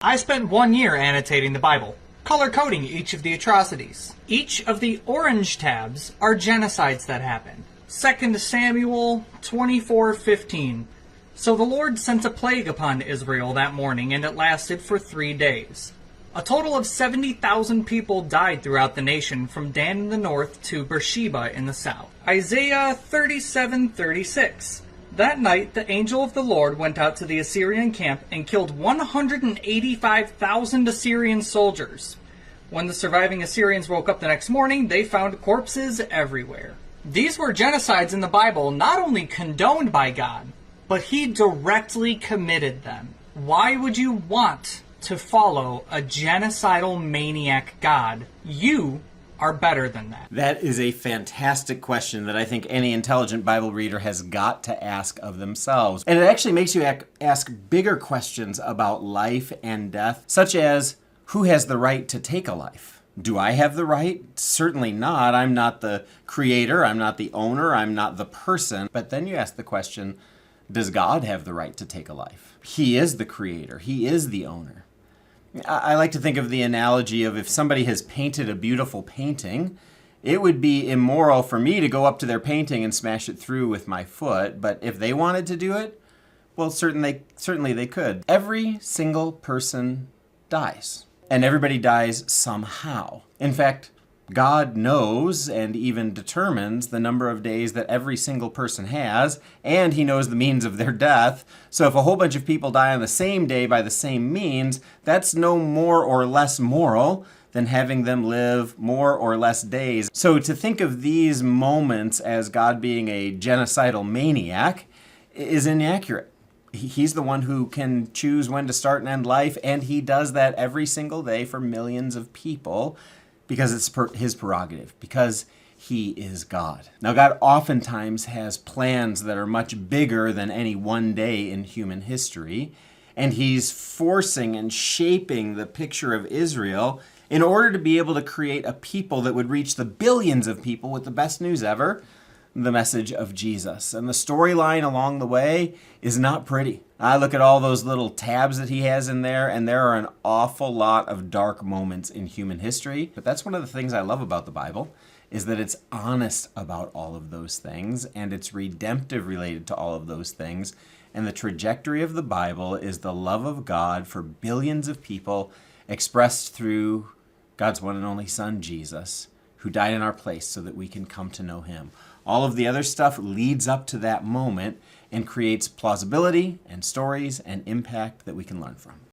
I spent 1 year annotating the Bible, color-coding each of the atrocities. Each of the orange tabs are genocides that happened. 2 Samuel 24:15. So the Lord sent a plague upon Israel that morning, and it lasted for 3 days. A total of 70,000 people died throughout the nation, from Dan in the north to Beersheba in the south. Isaiah 37:36. That night the angel of the Lord went out to the Assyrian camp and killed 185,000 Assyrian soldiers. When the surviving Assyrians woke up the next morning, they found corpses everywhere. These were genocides in the Bible, not only condoned by God, but he directly committed them. Why would you want to follow a genocidal maniac God? You are better than that. That is a fantastic question that I think any intelligent Bible reader has got to ask of themselves. And it actually makes you ask bigger questions about life and death, such as, who has the right to take a life? Do I have the right? Certainly not. I'm not the creator. I'm not the owner. I'm not the person. But then you ask the question, does God have the right to take a life? He is the creator. He is the owner. I like to think of the analogy of if somebody has painted a beautiful painting, it would be immoral for me to go up to their painting and smash it through with my foot. But if they wanted to do it, well, certainly they could. Every single person dies, and everybody dies somehow. In fact, God knows and even determines the number of days that every single person has, and he knows the means of their death. So if a whole bunch of people die on the same day by the same means, that's no more or less moral than having them live more or less days. So to think of these moments as God being a genocidal maniac is inaccurate. He's the one who can choose when to start and end life, and he does that every single day for millions of people, because it's his prerogative, because he is God. Now, God oftentimes has plans that are much bigger than any one day in human history, and he's forcing and shaping the picture of Israel in order to be able to create a people that would reach the billions of people with the best news ever, the message of Jesus. And the storyline along the way is not pretty. I look at all those little tabs that he has in there, and there are an awful lot of dark moments in human history. But that's one of the things I love about the Bible, is that it's honest about all of those things, and it's redemptive related to all of those things. And the trajectory of the Bible is the love of God for billions of people expressed through God's one and only Son, Jesus, who died in our place so that we can come to know him. All of the other stuff leads up to that moment and creates plausibility and stories and impact that we can learn from.